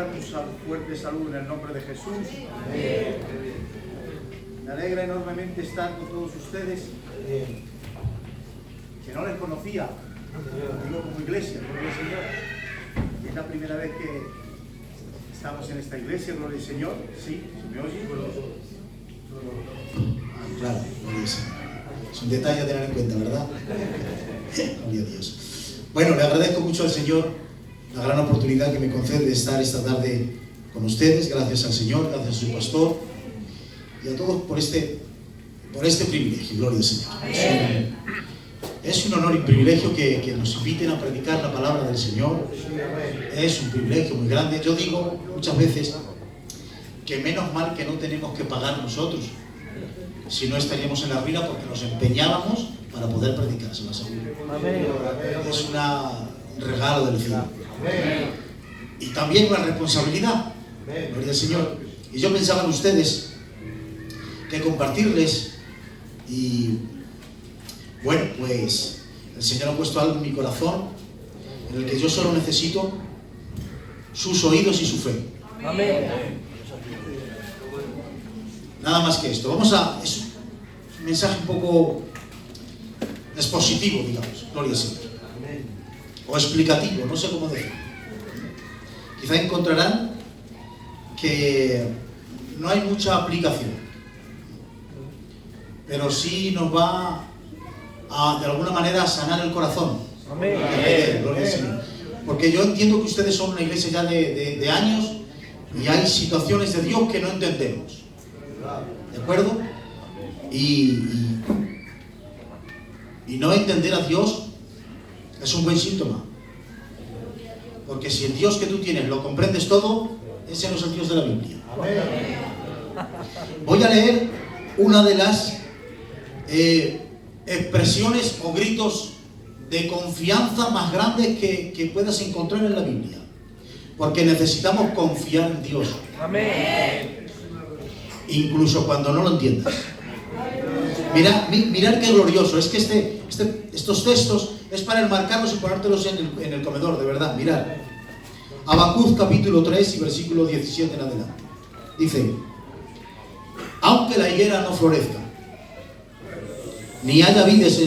reciba tu fuerte salud en el nombre de Jesús. Amén. Me alegra enormemente estar con todos ustedes, que no les conocía, digo como iglesia, gloria al Señor. Y es la primera vez que estamos en esta iglesia, gloria al Señor. ¿Sí? ¿Se me oye? Claro, gloria al Señor. Es un detalle a tener en cuenta, ¿verdad? Gloria a Dios. Bueno, le agradezco mucho al Señor la gran oportunidad que me concede de estar esta tarde con ustedes. Gracias al Señor, gracias a su pastor y a todos por este privilegio. Gloria al Señor. Amén. Es un honor y privilegio que nos inviten a predicar la palabra del Señor. Es un privilegio muy grande. Yo digo muchas veces que menos mal que no tenemos que pagar nosotros, si no estaríamos en la ruina, porque nos empeñábamos para poder predicar, se lo aseguro. Es un regalo del cielo. Y también una responsabilidad. Gloria al Señor. Y yo pensaba en ustedes que compartirles, y bueno, pues el Señor ha puesto algo en mi corazón en el que yo solo necesito sus oídos y su fe. Amén. Nada más que esto. Es un mensaje un poco expositivo, digamos. Gloria al Señor. O explicativo, no sé cómo decirlo. Quizá encontrarán que no hay mucha aplicación, pero sí nos va a, de alguna manera, a sanar el corazón. Amén. Gloria al Señor. Porque yo entiendo que ustedes son una iglesia ya de años y hay situaciones de Dios que no entendemos. ¿De acuerdo? Y no entender a Dios es un buen síntoma. Porque si el Dios que tú tienes lo comprendes todo, ese no es el Dios de la Biblia. Voy a leer una de las expresiones o gritos de confianza más grandes que puedas encontrar en la Biblia. Porque necesitamos confiar en Dios. Amén. Incluso cuando no lo entiendas. Mirad qué glorioso. Es que estos textos es para enmarcarlos y ponértelos en el comedor, de verdad. Mirad. Habacuc capítulo 3 y versículo 17 en adelante. Dice: aunque la higuera no florezca, ni haya vides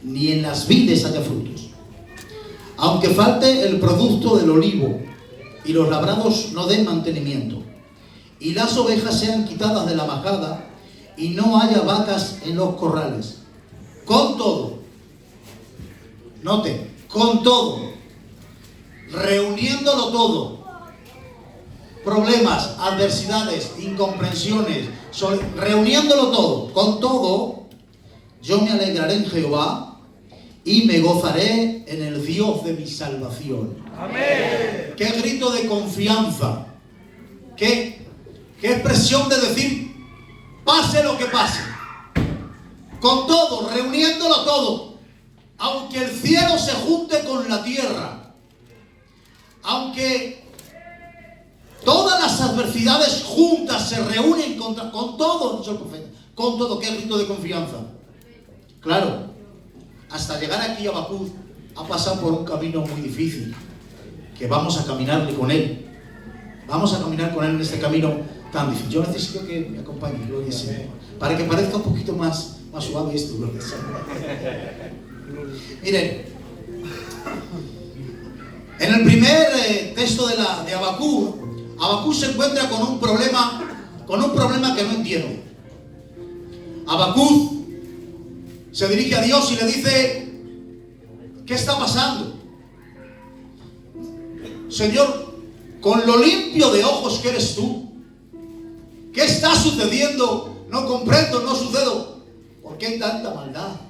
ni en las vides haya frutos, aunque falte el producto del olivo y los labrados no den mantenimiento, y las ovejas sean quitadas de la majada y no haya vacas en los corrales, con todo, noten, con todo, reuniéndolo todo, problemas, adversidades, incomprensiones, reuniéndolo todo, con todo, yo me alegraré en Jehová y me gozaré en el Dios de mi salvación. Amén. Qué grito de confianza, qué expresión de decir: pase lo que pase, con todo, reuniéndolo todo, aunque el cielo se junte con la tierra, aunque todas las adversidades juntas se reúnen con todo, dice el profeta, con todo. Qué grito de confianza. Claro, hasta llegar aquí a Habacuc ha pasado por un camino muy difícil, que vamos a caminarle con él. Vamos a caminar con él en este camino tan difícil. Yo necesito que me acompañe, gloria al Señor, para que parezca un poquito más suave esto, gloria al Señor. Miren, en el primer texto de Habacuc se encuentra con un problema que no entiendo. Habacuc se dirige a Dios y le dice: ¿qué está pasando? Señor, con lo limpio de ojos que eres tú, ¿qué está sucediendo? No comprendo, no sucedo. ¿Por qué hay tanta maldad?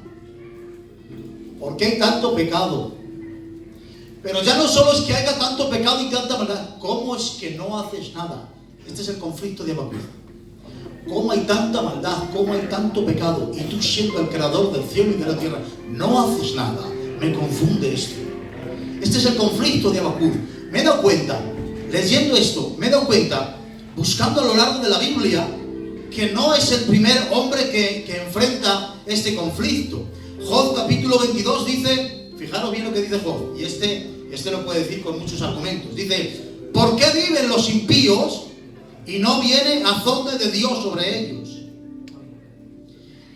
¿Por qué hay tanto pecado? Pero ya no solo es que haya tanto pecado y tanta maldad, ¿cómo es que no haces nada? Este es el conflicto de Habacuc. ¿Cómo hay tanta maldad? ¿Cómo hay tanto pecado? Y tú, siendo el creador del cielo y de la tierra, no haces nada. Me confunde esto. Este es el conflicto de Habacuc. Me he dado cuenta, leyendo esto, buscando a lo largo de la Biblia, que no es el primer hombre que enfrenta este conflicto. Job capítulo 22 dice, fijaros bien lo que dice Job, y este lo puede decir con muchos argumentos. Dice: ¿Por qué viven los impíos y no viene azote de Dios sobre ellos?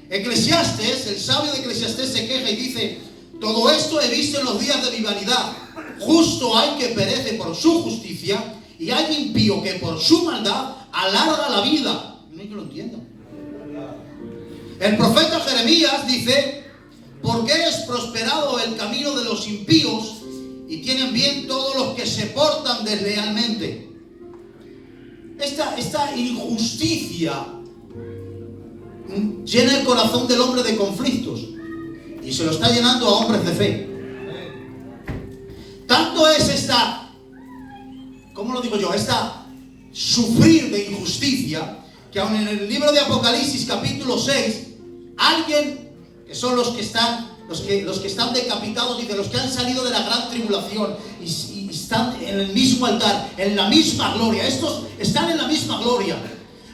Eclesiastés, el sabio de Eclesiastés se queja y dice: todo esto he visto en los días de mi vanidad. Justo hay que perece por su justicia, y hay impío que por su maldad alarga la vida. No hay que lo entienda. El profeta Jeremías dice: ¿por qué es prosperado el camino de los impíos y tienen bien todos los que se portan deslealmente? Esta injusticia llena el corazón del hombre de conflictos y se lo está llenando a hombres de fe. Tanto es esta, ¿cómo lo digo yo? Esta sufrir de injusticia, que aun en el libro de Apocalipsis capítulo 6, alguien, que son los que están decapitados y de los que han salido de la gran tribulación y están en el mismo altar, en la misma gloria, estos están en la misma gloria,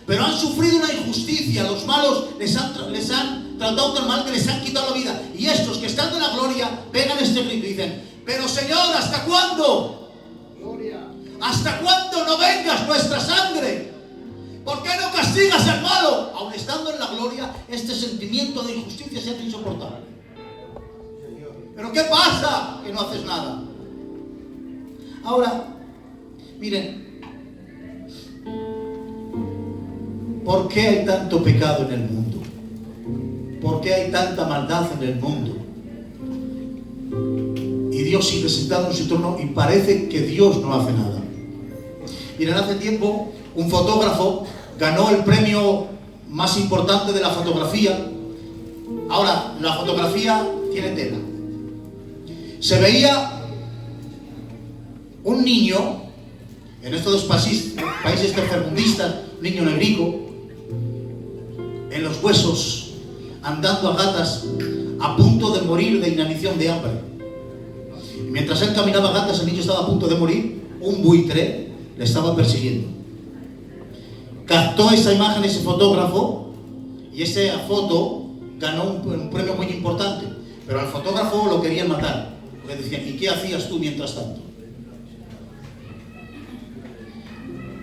pero han sufrido una injusticia. Los malos les han tratado tan mal que les han quitado la vida, y estos que están en la gloria pegan este grito y dicen: pero Señor, ¿hasta cuándo? ¿Hasta cuándo no vengas nuestra sangre? ¿Por qué no castigas al malo? Aun estando en la gloria, este sentimiento de injusticia se hace insoportable. ¿Pero qué pasa? Que no haces nada. Ahora, miren, ¿por qué hay tanto pecado en el mundo? ¿Por qué hay tanta maldad en el mundo? Y Dios sigue sentado en su trono y parece que Dios no hace nada. Miren, hace tiempo un fotógrafo ganó el premio más importante de la fotografía. Ahora, la fotografía tiene tela. Se veía un niño en estos dos países tercermundistas, un niño negrico, en los huesos, andando a gatas, a punto de morir de inanición de hambre. Y mientras él caminaba a gatas, el niño estaba a punto de morir. Un buitre le estaba persiguiendo. Captó esa imagen ese fotógrafo, y esa foto ganó un premio muy importante. Pero al fotógrafo lo querían matar, porque decían: ¿y qué hacías tú mientras tanto?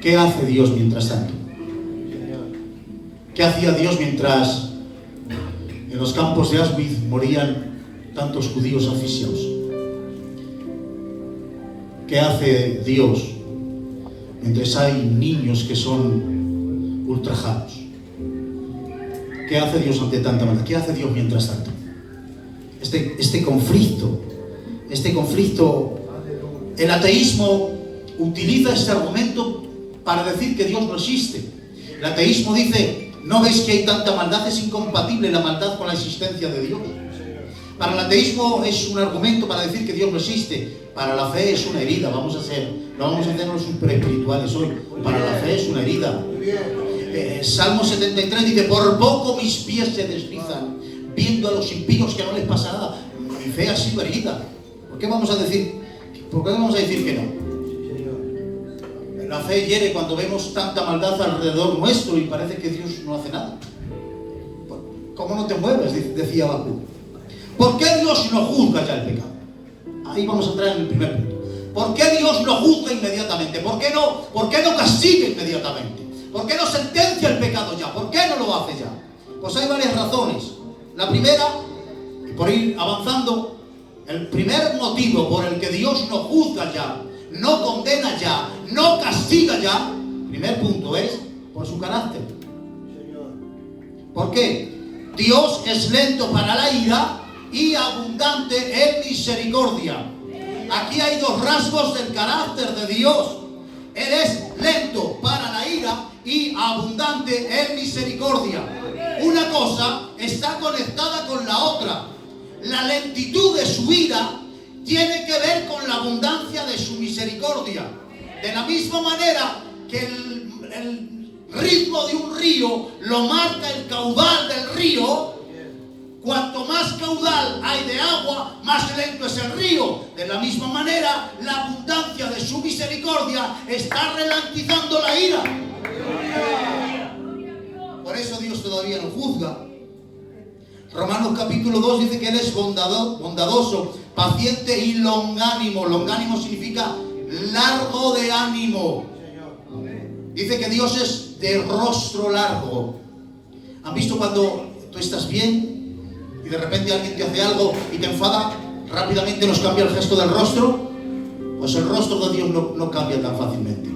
¿Qué hace Dios mientras tanto? ¿Qué hacía Dios mientras en los campos de Auschwitz morían tantos judíos asfixiados? ¿Qué hace Dios mientras hay niños que son ultrajados? ¿Qué hace Dios ante tanta maldad? ¿Qué hace Dios mientras tanto? Este conflicto, el ateísmo utiliza este argumento para decir que Dios no existe. El ateísmo dice: ¿no ves que hay tanta maldad? Es incompatible la maldad con la existencia de Dios. Para el ateísmo es un argumento para decir que Dios no existe. Para la fe es una herida. No vamos a hacernos super espirituales hoy. Para la fe es una herida. Salmo 73 dice: por poco mis pies se deslizan, viendo a los impíos que no les pasa nada. Mi fe ha sido herida. ¿Por qué vamos a decir que no? La fe hiere cuando vemos tanta maldad alrededor nuestro y parece que Dios no hace nada. ¿Cómo no te mueves? Decía Habacuc. ¿Por qué Dios no juzga ya el pecado? Ahí vamos a entrar en el primer punto. ¿Por qué Dios no juzga inmediatamente? ¿Por qué no castiga inmediatamente? ¿Por qué no sentencia el pecado ya? ¿Por qué no lo hace ya? Pues hay varias razones. La primera, y por ir avanzando, el primer motivo por el que Dios no juzga ya, no condena ya, no castiga ya, primer punto, es por su carácter. ¿Por qué? Dios es lento para la ira y abundante en misericordia. Aquí hay dos rasgos del carácter de Dios. Él es lento para la ira y abundante en misericordia. Una cosa está conectada con la otra. La lentitud de su ira tiene que ver con la abundancia de su misericordia. De la misma manera que el ritmo de un río lo marca el caudal del río, cuanto más caudal hay de agua, más lento es el río. De la misma manera, la abundancia de su misericordia está ralentizando la ira. Por eso Dios todavía no juzga. Romanos capítulo 2 dice que Él es bondadoso, paciente y longánimo. Longánimo significa largo de ánimo. Dice que Dios es de rostro largo. ¿Han visto cuando tú estás bien y de repente alguien te hace algo y te enfada? Rápidamente nos cambia el gesto del rostro. Pues el rostro de Dios no cambia tan fácilmente.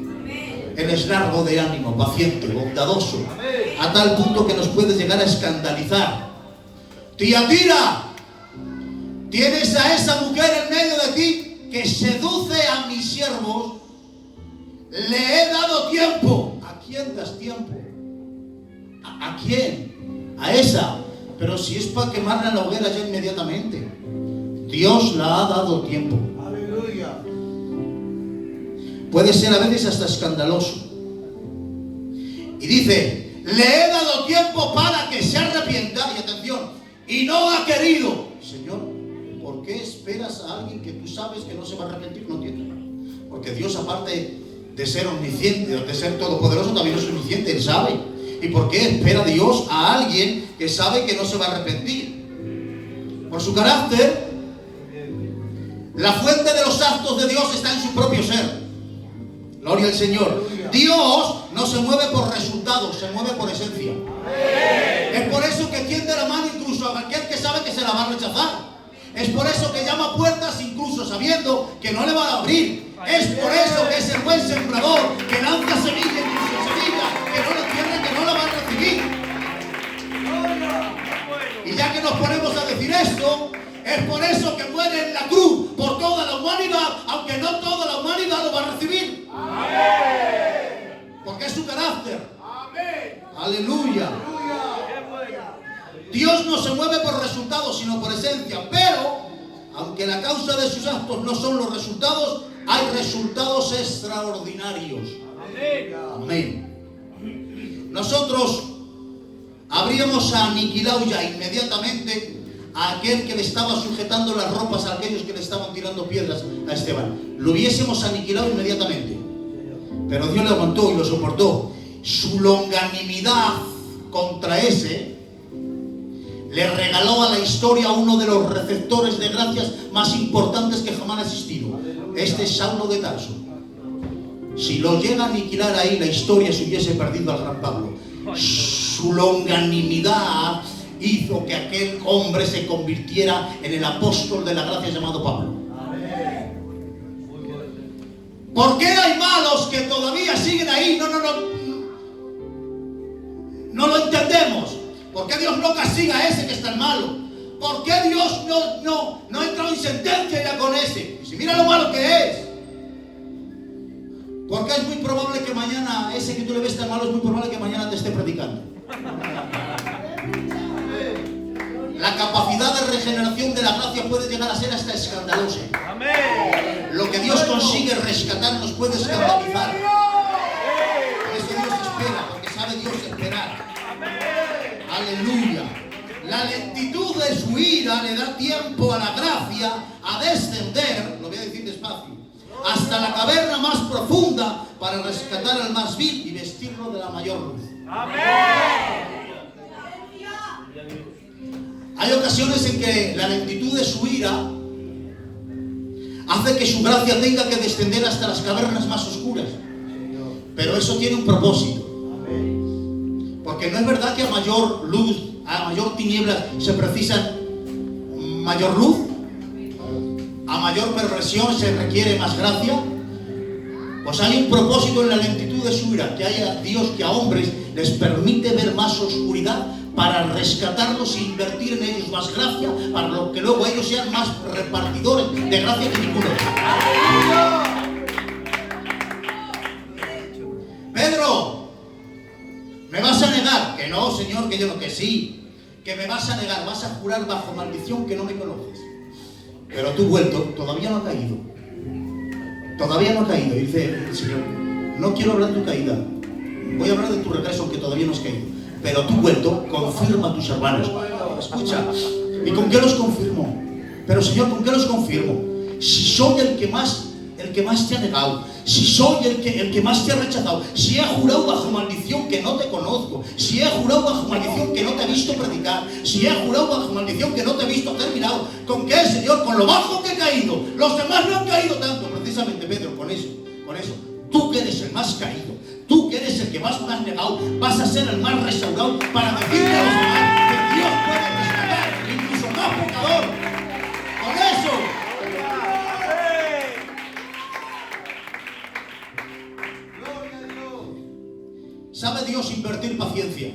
Él es largo de ánimo, paciente, bondadoso, a tal punto que nos puede llegar a escandalizar. Tiatira, tienes a esa mujer en medio de ti que seduce a mis siervos. Le he dado tiempo. ¿A quién das tiempo? ¿A quién? A esa. Pero si es para quemarla en la hoguera ya inmediatamente. Dios la ha dado tiempo. Aleluya. Puede ser a veces hasta escandaloso. Y dice, le he dado tiempo para que se arrepienta. Y atención, y no ha querido. Señor, ¿por qué esperas a alguien que tú sabes que no se va a arrepentir? No entiendo. Porque Dios, aparte de ser omnisciente, de ser todopoderoso, también es omnisciente, Él sabe. ¿Y por qué espera Dios a alguien que sabe que no se va a arrepentir? Por su carácter. La fuente de los actos de Dios está en su propio ser. Gloria al Señor. Dios no se mueve por resultados, se mueve por esencia. Es por eso que tiende la mano incluso a aquel que sabe que se la va a rechazar. Es por eso que llama puertas incluso sabiendo que no le va a abrir. Es por eso que es el buen sembrador que lanza semilla, incluso semilla, que no la tierra, que no la va a recibir. Y ya que nos ponemos a decir esto, es por eso que muere en la cruz por toda la humanidad, aunque no toda la humanidad lo va a recibir. Porque es su carácter. Aleluya. Dios no se mueve por resultados, sino por esencia. Pero, aunque la causa de sus actos no son los resultados, hay resultados extraordinarios. Amén. Nosotros habríamos aniquilado ya inmediatamente a aquel que le estaba sujetando las ropas a aquellos que le estaban tirando piedras a Esteban. Lo hubiésemos aniquilado inmediatamente. Pero Dios le aguantó y lo soportó. Su longanimidad contra ese le regaló a la historia uno de los receptores de gracias más importantes que jamás ha existido. Este es Saulo de Tarso. Si lo llega a aniquilar ahí, la historia se hubiese perdido al gran Pablo. Su longanimidad hizo que aquel hombre se convirtiera en el apóstol de la gracia llamado Pablo. ¿Por qué hay malos que todavía siguen ahí? No lo entendemos. ¿Por qué Dios no castiga a ese que es tan malo? ¿Por qué Dios no ha entrado en sentencia ya con ese? Si mira lo malo que es. Porque es muy probable que mañana, ese que tú le ves tan malo, es muy probable que mañana te esté predicando. La capacidad de regeneración de la gracia puede llegar a ser hasta escandalosa. Lo que Dios consigue rescatar nos puede escandalizar. Por eso Dios espera, porque sabe Dios esperar. Aleluya. La lentitud de su ira le da tiempo a la gracia a descender, lo voy a decir despacio, hasta la caverna más profunda para rescatar al más vil y vestirlo de la mayor luz. Hay ocasiones en que la lentitud de su ira hace que su gracia tenga que descender hasta las cavernas más oscuras. Pero eso tiene un propósito. Porque no es verdad que a mayor luz, a mayor tinieblas se precisa mayor luz. A mayor perversión se requiere más gracia. Pues hay un propósito en la lentitud de su ira, que haya Dios que a hombres les permite ver más oscuridad para rescatarlos e invertir en ellos más gracia, para que luego ellos sean más repartidores de gracia que ninguno. Pedro, ¿me vas a negar? Que no, Señor, que yo no, que sí. Que me vas a negar, vas a jurar bajo maldición que no me conoces. Pero tú vuelto, todavía no ha caído. Todavía no ha caído. Y dice el Señor, no quiero hablar de tu caída. Voy a hablar de tu regreso, aunque todavía no has caído. Pero tú vuelto, confirma a tus hermanos. Escucha, ¿y con qué los confirmo? Pero Señor, ¿con qué los confirmo? Si soy el que más te ha negado, si soy el que más te ha rechazado, si he jurado bajo maldición que no te conozco, si he jurado bajo maldición que no te he visto predicar, si he jurado bajo maldición que no te he visto terminado, ¿con qué, Señor? Con lo bajo que he caído. Los demás no han caído tanto, precisamente Pedro, con eso. que más me has negado, vas a ser el más restaurado para decirle a los demás que Dios puede rescatar incluso más pecador. Con eso. ¿Sabe Dios invertir paciencia?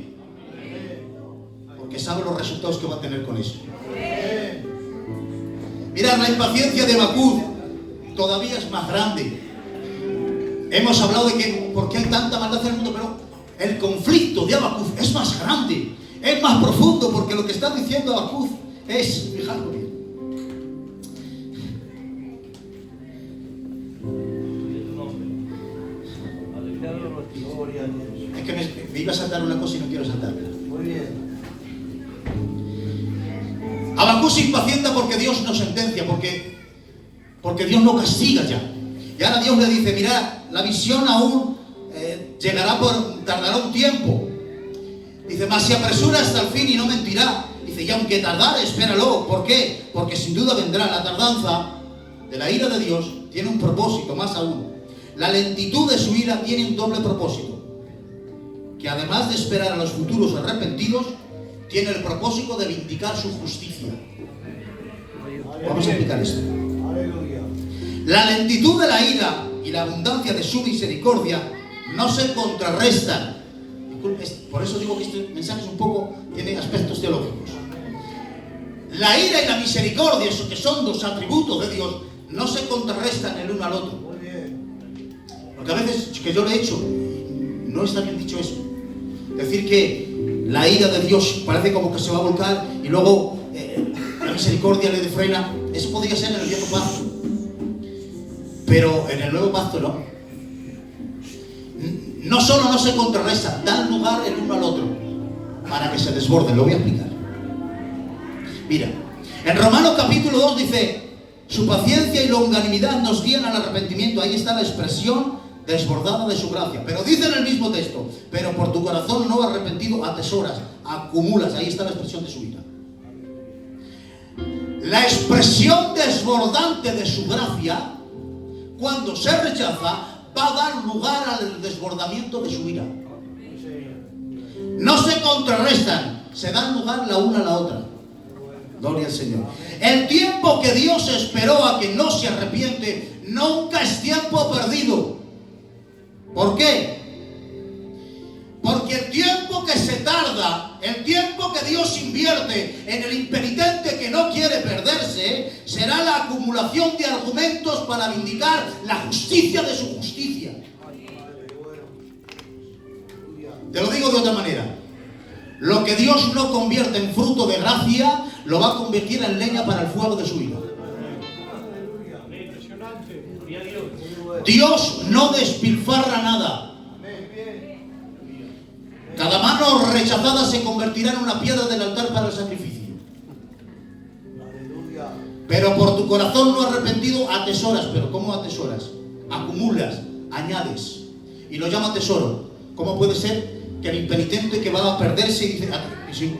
Porque sabe los resultados que va a tener con eso. Mirad, la impaciencia de Habacuc todavía es más grande. Hemos hablado de que por qué hay tanta maldad en el mundo, pero el conflicto de Habacuc es más grande, es más profundo, porque lo que está diciendo Habacuc es, fijadlo bien. Es que me iba a saltar una cosa y no quiero saltarla. Muy bien. Habacuc se impacienta porque Dios no sentencia, porque Dios no castiga ya. Y ahora Dios le dice, mirad, la visión aún tardará un tiempo. Dice, mas se apresura hasta el fin y no mentirá. Dice, y aunque tardare, espéralo. ¿Por qué? Porque sin duda vendrá. La tardanza de la ira de Dios tiene un propósito, más aún. La lentitud de su ira tiene un doble propósito, que además de esperar a los futuros arrepentidos, tiene el propósito de vindicar su justicia. Vamos a explicar esto. La lentitud de la ira y la abundancia de su misericordia no se contrarrestan. Por eso digo que este mensaje es tiene aspectos teológicos. La ira y la misericordia, que son dos atributos de Dios, no se contrarrestan el uno al otro. Porque a veces, que yo lo he hecho, no está bien dicho eso. Decir que la ira de Dios parece como que se va a volcar y luego la misericordia le frena. Eso podría ser en el viejo pacto, pero en el nuevo pacto no. No solo no se contrarresta, dan lugar el uno al otro para que se desborden. Lo voy a explicar. Mira, en Romanos capítulo 2 dice, su paciencia y longanimidad nos guían al arrepentimiento. Ahí está la expresión desbordada de su gracia. Pero dice en el mismo texto, pero por tu corazón no arrepentido atesoras, acumulas. Ahí está la expresión de su ira. La expresión desbordante de su gracia, cuando se rechaza, va a dar lugar al desbordamiento de su ira. No se contrarrestan, se dan lugar la una a la otra. Gloria al Señor. El tiempo que Dios esperó a quien no se arrepiente nunca es tiempo perdido. ¿Por qué? Porque el tiempo que se tarda, el tiempo que Dios invierte en el impenitente que no quiere perderse, será la acumulación de argumentos para vindicar la justicia de su justicia. Te lo digo de otra manera. Lo que Dios no convierte en fruto de gracia, lo va a convertir en leña para el fuego de su ira. Dios no despilfarra nada. Cada mano rechazada se convertirá en una piedra del altar para el sacrificio. Pero por tu corazón no arrepentido atesoras. ¿Pero cómo atesoras? Acumulas, añades. Y lo llama tesoro. ¿Cómo puede ser que el impenitente que va a perderse dice,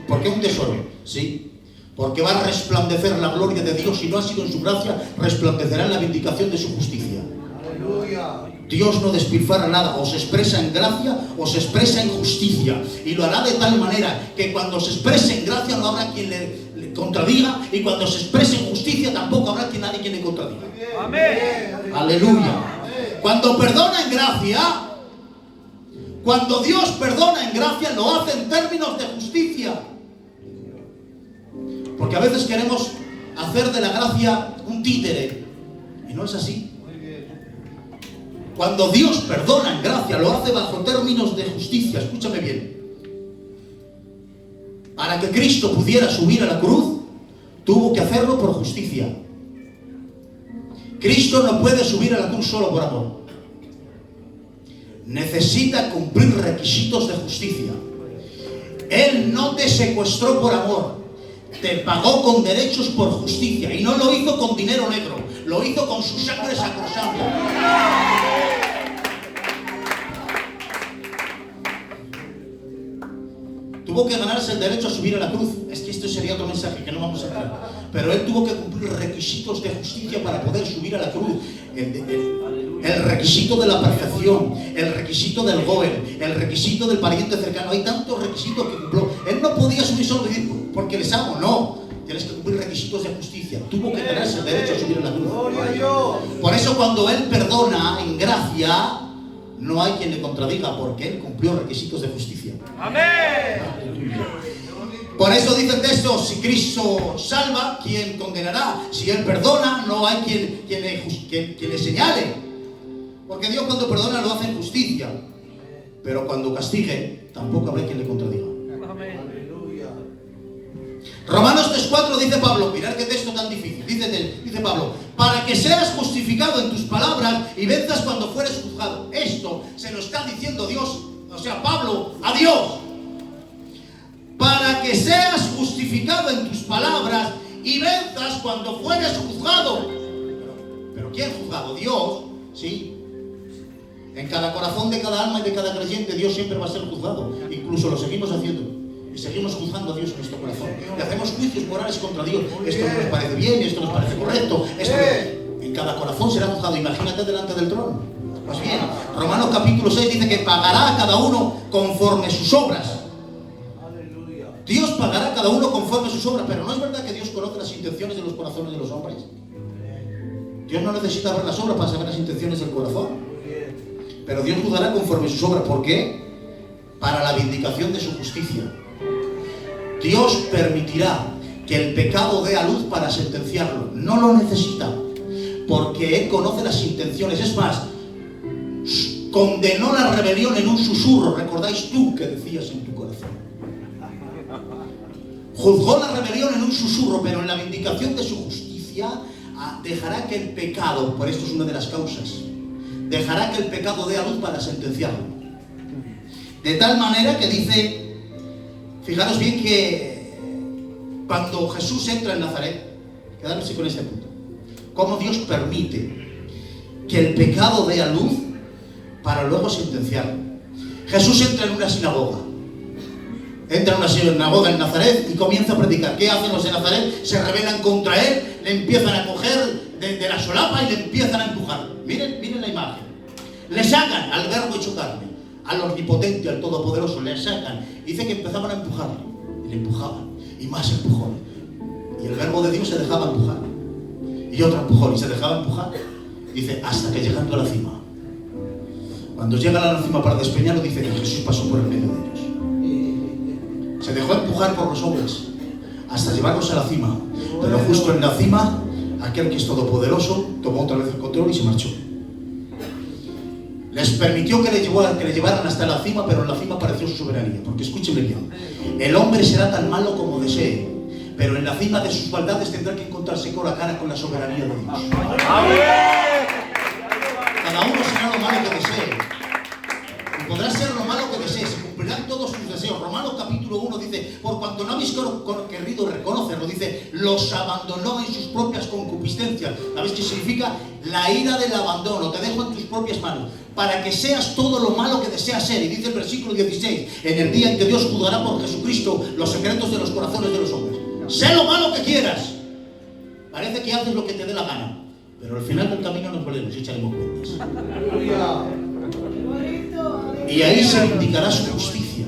¿por qué un tesoro? Sí, porque va a resplandecer la gloria de Dios. Si no ha sido en su gracia, resplandecerá en la vindicación de su justicia. Aleluya. Dios no despilfarra nada, o se expresa en gracia o se expresa en justicia, y lo hará de tal manera que cuando se exprese en gracia no habrá quien le contradiga, y cuando se exprese en justicia tampoco habrá nadie quien le contradiga. Amén. Aleluya. Cuando perdona en gracia, cuando Dios perdona en gracia, lo hace en términos de justicia. Porque a veces queremos hacer de la gracia un títere, y no es así. Cuando Dios perdona en gracia, lo hace bajo términos de justicia. Escúchame bien. Para que Cristo pudiera subir a la cruz, tuvo que hacerlo por justicia. Cristo no puede subir a la cruz solo por amor. Necesita cumplir requisitos de justicia. Él no te secuestró por amor. Te pagó con derechos por justicia. Y no lo hizo con dinero negro. Lo hizo con su sangre sacrosanta. Tuvo que ganarse el derecho a subir a la cruz. Es que esto sería otro mensaje que no vamos a entrar. Pero él tuvo que cumplir requisitos de justicia para poder subir a la cruz. el requisito de la perfección, el requisito del Goel, el requisito del pariente cercano. Hay tantos requisitos que cumplió. Él no podía subir solo y decir, porque les amo, no. Tienes que cumplir requisitos de justicia. Tuvo que tenerse el derecho a subir a la cruz. Por eso cuando Él perdona en gracia, no hay quien le contradiga, porque Él cumplió requisitos de justicia. Amén. Por eso dice el texto, si Cristo salva, ¿quién condenará? Si Él perdona, no hay quien le señale. Porque Dios cuando perdona lo hace en justicia. Pero cuando castigue, tampoco habrá quien le contradiga. Romanos 3:4 dice Pablo, mirad qué texto tan difícil, dice Pablo, para que seas justificado en tus palabras y venzas cuando fueres juzgado. Esto se lo está diciendo Dios, o sea, Pablo, a Dios. Para que seas justificado en tus palabras y venzas cuando fueres juzgado. ¿Pero quién juzgado? Dios, ¿sí? En cada corazón de cada alma y de cada creyente Dios siempre va a ser juzgado. Incluso lo seguimos haciendo. Y seguimos juzgando a Dios en nuestro corazón. Y hacemos juicios morales contra Dios. Esto no nos parece bien, esto nos parece correcto. Esto en cada corazón será juzgado. Imagínate delante del trono. Pues bien, Romanos capítulo 6 dice que pagará a cada uno conforme sus obras. Dios pagará a cada uno conforme sus obras. Pero no es verdad que Dios conoce las intenciones de los corazones de los hombres. Dios no necesita ver las obras para saber las intenciones del corazón. Pero Dios juzgará conforme sus obras. ¿Por qué? Para la vindicación de su justicia. Dios permitirá que el pecado dé a luz para sentenciarlo. No lo necesita, porque Él conoce las intenciones. Es más, condenó la rebelión en un susurro. ¿Recordáis tú que decías en tu corazón? Juzgó la rebelión en un susurro, pero en la vindicación de su justicia dejará que el pecado, por esto es una de las causas, dejará que el pecado dé a luz para sentenciarlo. De tal manera que dice, fijaros bien que cuando Jesús entra en Nazaret, quedaros con este punto, cómo Dios permite que el pecado dé a luz para luego sentenciarlo. Jesús entra en una sinagoga. Entra en una sinagoga en Nazaret y comienza a predicar. ¿Qué hacen los de Nazaret? Se rebelan contra él, le empiezan a coger de la solapa y le empiezan a empujar. Miren la imagen. Le sacan al verbo hecho carne, al omnipotente, al todopoderoso, le sacan. Dice que empezaban a empujarlo. Y le empujaban. Y más empujones. Y el verbo de Dios se dejaba empujar. Y otro empujón. Y se dejaba empujar. Dice, hasta que llegando a la cima. Cuando llegan a la cima para despeñarlo, dice que Jesús pasó por el medio de ellos. Se dejó empujar por los hombres hasta llevarlos a la cima. Pero justo en la cima, aquel que es todopoderoso tomó otra vez el control y se marchó. Les permitió que le llevaran hasta la cima, pero en la cima apareció su soberanía. Porque escúchenme bien, el hombre será tan malo como desee, pero en la cima de sus maldades tendrá que encontrarse con la cara con la soberanía de Dios. Cada uno será lo malo que desee. Y podrá ser lo malo que desee, se cumplirán todos sus deseos. Romanos capítulo 1 dice, por cuanto no habéis querido reconocerlo, dice, los abandonó en sus propias concupiscencias. ¿Sabéis qué significa? La ira del abandono, te dejo en tus propias manos, para que seas todo lo malo que deseas ser. Y dice el versículo 16, en el día en que Dios juzgará por Jesucristo los secretos de los corazones de los hombres. Sé lo malo que quieras. Parece que haces lo que te dé la gana, pero al final del camino nos volvemos y echaremos cuentas. Y ahí se indicará su justicia.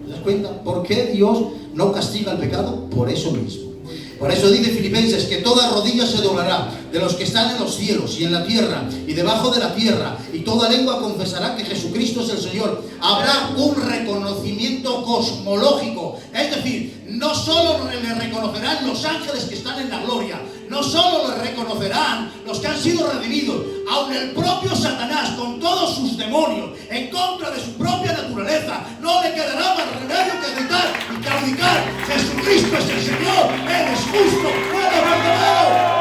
¿Te das cuenta? ¿Por qué Dios no castiga el pecado? Por eso mismo. Por eso dice Filipenses que toda rodilla se doblará, de los que están en los cielos y en la tierra y debajo de la tierra, y toda lengua confesará que Jesucristo es el Señor. Habrá un reconocimiento cosmológico, es decir, no solo le reconocerán los ángeles que están en la gloria, no solo le reconocerán los que han sido redimidos, aun el propio Satanás con todos sus demonios en contra de su propia naturaleza, no le quedará más remedio que gritar y claudicar: Jesucristo es el Señor, Él es justo, Él es verdadero.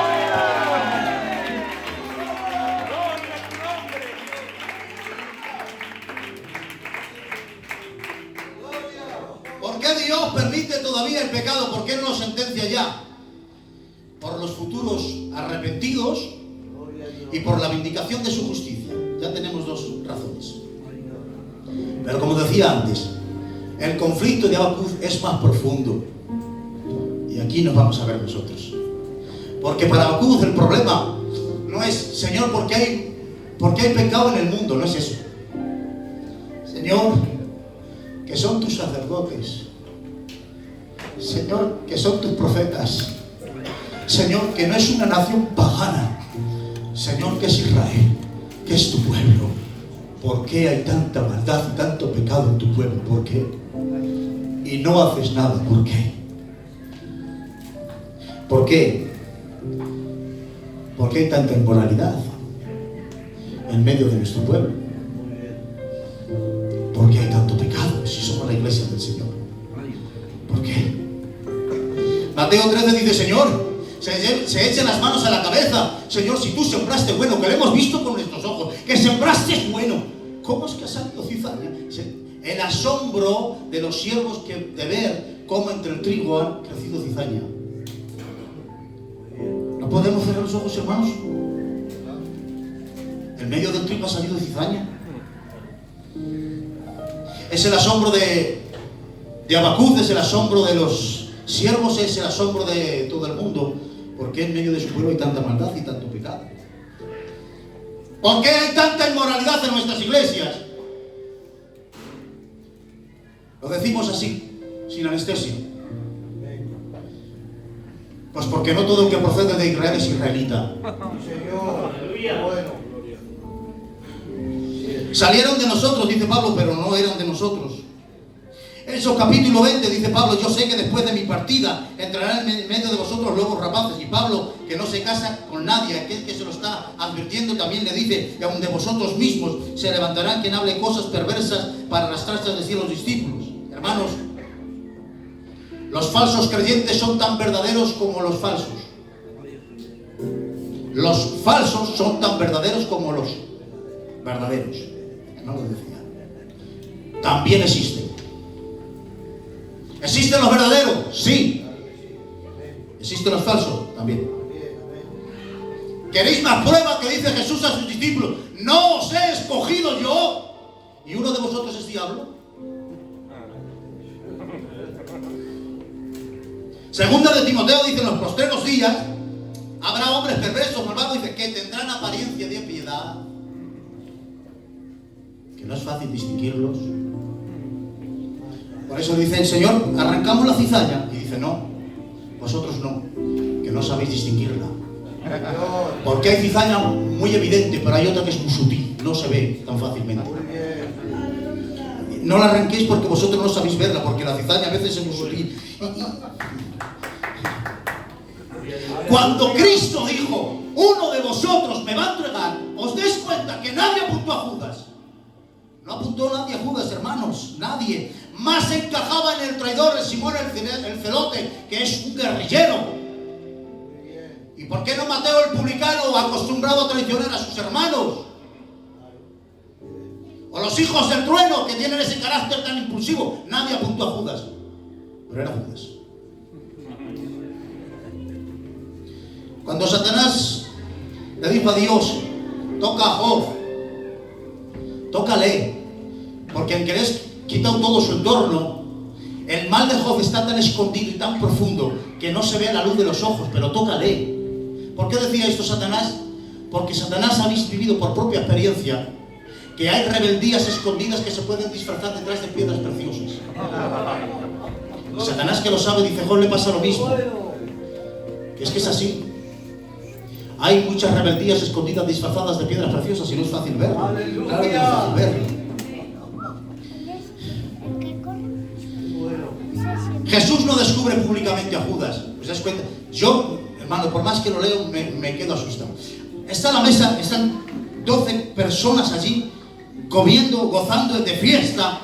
¿Por qué Dios permite todavía el pecado? ¿Por qué no lo sentencia ya? Por los futuros arrepentidos y por la vindicación de su justicia. Ya tenemos dos razones. Pero como decía antes, el conflicto de Habacuc es más profundo. Y aquí nos vamos a ver nosotros. Porque para Habacuc el problema no es, Señor, ¿por qué hay pecado en el mundo? No es eso. Señor, que son tus sacerdotes. Señor, que son tus profetas. Señor, que no es una nación pagana. Señor, que es Israel, que es tu pueblo. ¿Por qué hay tanta maldad y tanto pecado en tu pueblo? ¿Por qué? Y no haces nada. ¿Por qué? ¿Por qué? ¿Por qué hay tanta inmoralidad en medio de nuestro pueblo? ¿Por qué hay tanto pecado si somos la iglesia del Señor? ¿Por qué? Mateo 13 dice, Señor, se echen las manos a la cabeza. Señor, si tú sembraste bueno, que lo hemos visto con nuestros ojos, que sembraste bueno, ¿cómo es que ha salido cizaña? El asombro de los siervos de ver cómo entre el trigo ha crecido cizaña. ¿No podemos cerrar los ojos, hermanos? En medio del trigo ha salido cizaña. Es el asombro de Habacuc, es el asombro de los siervos, es el asombro de todo el mundo. ¿Por qué en medio de su pueblo hay tanta maldad y tanto pecado? ¿Por qué hay tanta inmoralidad en nuestras iglesias? Lo decimos así, sin anestesia. Pues porque no todo el que procede de Israel es israelita. Salieron de nosotros, dice Pablo, pero no eran de nosotros. Eso capítulo 20 dice Pablo, yo sé que después de mi partida entrarán en medio de vosotros lobos rapaces. Y Pablo, que no se casa con nadie, aquel que se lo está advirtiendo, también le dice que aun de vosotros mismos se levantarán quien hable cosas perversas para arrastrar tras de sí a los discípulos. Hermanos, los falsos creyentes son tan verdaderos como los falsos. Los falsos son tan verdaderos como los verdaderos. No lo decía. También existen. ¿Existen los verdaderos? Sí. ¿Existen los falsos? También. ¿Queréis más prueba que dice Jesús a sus discípulos? No os he escogido yo. ¿Y uno de vosotros es diablo? Segunda de Timoteo dice, en los postreros días habrá hombres perversos, malvados, dice, que tendrán apariencia de piedad. Que no es fácil distinguirlos. Por eso dice el Señor, arrancamos la cizaña. Y dice, no, vosotros no, que no sabéis distinguirla. Porque hay cizaña muy evidente, pero hay otra que es muy sutil, no se ve tan fácilmente. No la arranquéis porque vosotros no sabéis verla, porque la cizaña a veces es muy sutil. Cuando Cristo dijo, uno de vosotros me va a entregar, os des cuenta que nadie apuntó a Judas. No apuntó nadie a Judas, hermanos, nadie. Más encajaba en el traidor, el Simón el celote, que es un guerrillero. ¿Y por qué no Mateo el publicano, acostumbrado a traicionar a sus hermanos? O los hijos del trueno, que tienen ese carácter tan impulsivo. Nadie apuntó a Judas, pero era Judas. Cuando Satanás le dijo a Dios, toca a Job, tócale, porque aunque le has quitado todo su entorno, el mal de Job está tan escondido y tan profundo que no se ve a la luz de los ojos, pero tócale. ¿Por qué decía esto Satanás? Porque Satanás ha vivido por propia experiencia que hay rebeldías escondidas que se pueden disfrazar detrás de piedras preciosas. Satanás, que lo sabe, dice, Job le pasa lo mismo. Que es así. Hay muchas rebeldías escondidas disfrazadas de piedras preciosas y no es fácil verlo. Claro que no es fácil verlo. Jesús no descubre públicamente a Judas. ¿Os das cuenta? Yo, hermano, por más que lo leo, me quedo asustado. Está la mesa, están 12 personas allí, comiendo, gozando de fiesta.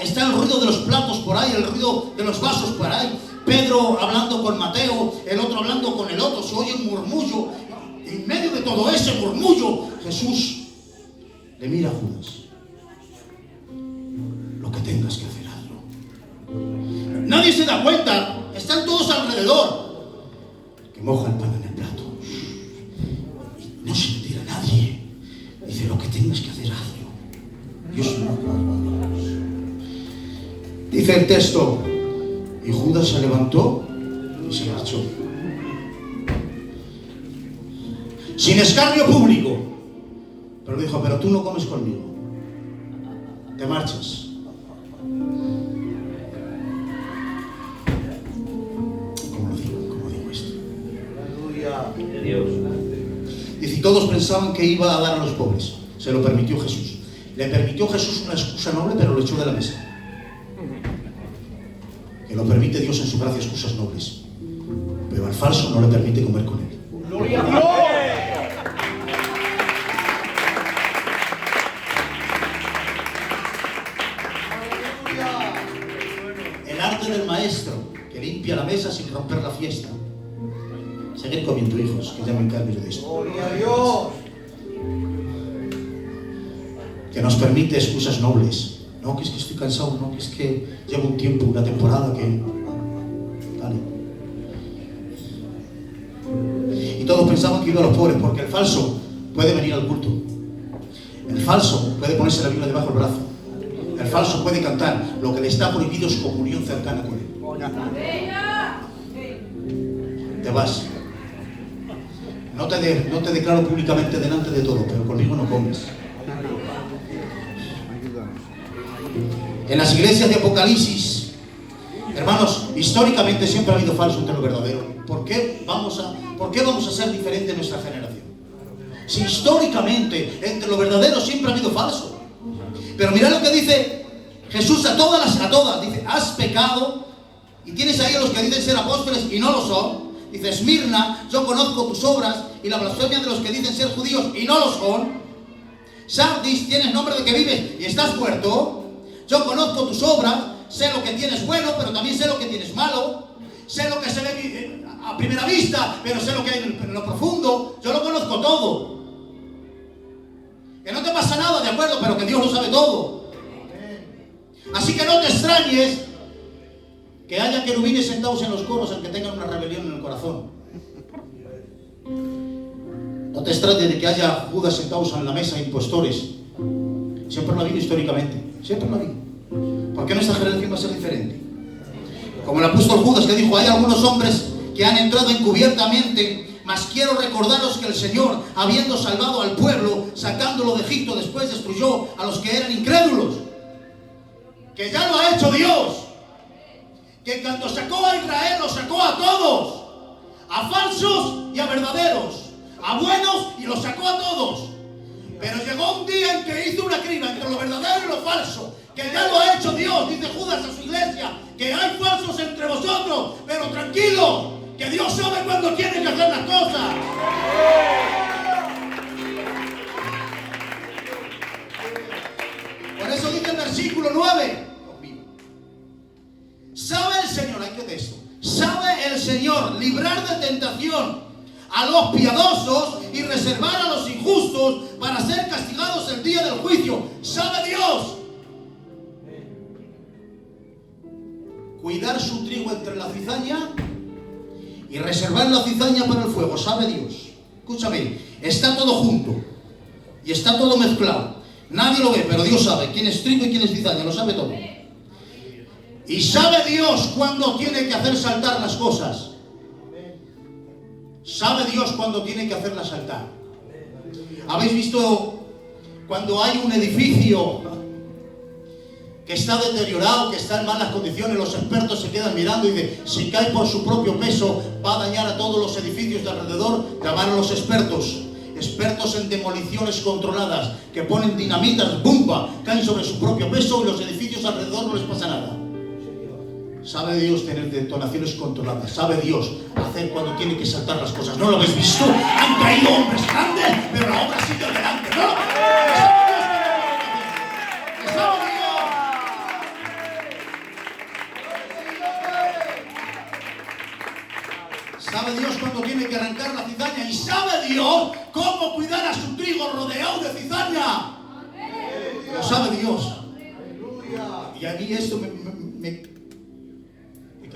Está el ruido de los platos por ahí, el ruido de los vasos por ahí. Pedro hablando con Mateo, el otro hablando con el otro, se oye un murmullo. En medio de todo ese murmullo, Jesús le mira a Judas. Lo que tengas que hacer, hazlo. Nadie se da cuenta, están todos alrededor. Que moja el pan en el plato. No se lo tira a nadie. Dice, lo que tengas que hacer, hazlo. Dios no. Dice el texto, y Judas se levantó y se marchó. sin escarnio público. Pero dijo, pero tú no comes conmigo, te marchas. ¿Cómo digo esto? De Dios. Dice, y todos pensaban que iba a dar a los pobres. Se lo permitió Jesús. Le permitió Jesús una excusa noble, pero lo echó de la mesa. Que lo permite Dios en su gracia, excusas nobles. Pero al falso no le permite comer con él. ¡Gloria a Dios! El arte del maestro que limpia la mesa sin romper la fiesta. Seguid comiendo, hijos, que ya me encargo yo de esto. ¡Gloria a Dios! Que nos permite excusas nobles. No, que es que estoy cansado, no, que es que llevo un tiempo, una temporada que... Vale. Y todos pensaban que iba a los pobres, porque el falso puede venir al culto. El falso puede ponerse la Biblia debajo del brazo. El falso puede cantar. Lo que le está prohibido es comunión cercana con él. Te vas. No te declaro públicamente delante de todo, pero conmigo no comes. En las iglesias de Apocalipsis, hermanos, históricamente siempre ha habido falso entre lo verdadero. ¿Por qué vamos a ser diferentes en nuestra generación? Si históricamente entre lo verdadero siempre ha habido falso. Pero mirad lo que dice Jesús a todas. Dice, has pecado. Y tienes ahí a los que dicen ser apóstoles y no lo son. Dice, Esmirna, yo conozco tus obras y la blasfemia de los que dicen ser judíos y no lo son. Sardis, tienes nombre de que vives y estás muerto. Yo conozco tus obras, sé lo que tienes bueno, pero también sé lo que tienes malo. Sé lo que se ve a primera vista, pero sé lo que hay en lo profundo. Yo lo conozco todo. Que no te pasa nada, de acuerdo, pero que Dios lo sabe todo. Así que no te extrañes que haya querubines sentados en los coros aunque tengan una rebelión en el corazón. No te extrañes de que haya Judas sentados en la mesa, impostores. Siempre lo ha habido históricamente. Siempre lo ha habido. ¿Por qué nuestra generación va a ser diferente? Como el apóstol Judas que dijo, hay algunos hombres que han entrado encubiertamente, mas quiero recordaros que el Señor, habiendo salvado al pueblo, sacándolo de Egipto, después destruyó a los que eran incrédulos. Que ya lo ha hecho Dios. Que cuando sacó a Israel, lo sacó a todos. A falsos y a verdaderos. A buenos y los sacó a todos. Pero llegó un día en que hizo una criba entre lo verdadero y lo falso. Que ya lo ha hecho Dios, dice Judas a su iglesia. Que hay falsos entre vosotros. Pero tranquilo, que Dios sabe cuándo tiene que hacer las cosas. Por eso dice el versículo 9. ¿Sabe el Señor, hay que de esto? ¿Sabe el Señor librar de tentación a los piadosos y reservar a los injustos para ser castigados el día del juicio? ¿Sabe Dios? Cuidar su trigo entre la cizaña y reservar la cizaña para el fuego. ¿Sabe Dios? Escúchame, está todo junto y está todo mezclado. Nadie lo ve, pero Dios sabe quién es trigo y quién es cizaña, lo sabe todo. Y sabe Dios cuándo tiene que hacer saltar las cosas. Sabe Dios cuándo tiene que hacerlas saltar. ¿Habéis visto cuando hay un edificio que está deteriorado, que está en malas condiciones? Los expertos se quedan mirando y dicen, si cae por su propio peso, va a dañar a todos los edificios de alrededor. Llamar a los expertos en demoliciones controladas, que ponen dinamitas, ¡bumba!, caen sobre su propio peso y los edificios alrededor no les pasa nada. Sabe Dios tener detonaciones controladas. Sabe Dios hacer cuando tiene que saltar las cosas. ¿No lo habéis visto? Han caído hombres grandes, pero la obra sigue adelante. ¿No? ¡Sabe Dios! Sabe Dios cuando tiene que arrancar la cizaña. Y sabe Dios cómo cuidar a su trigo rodeado de cizaña. Lo sabe Dios. Y a mí esto me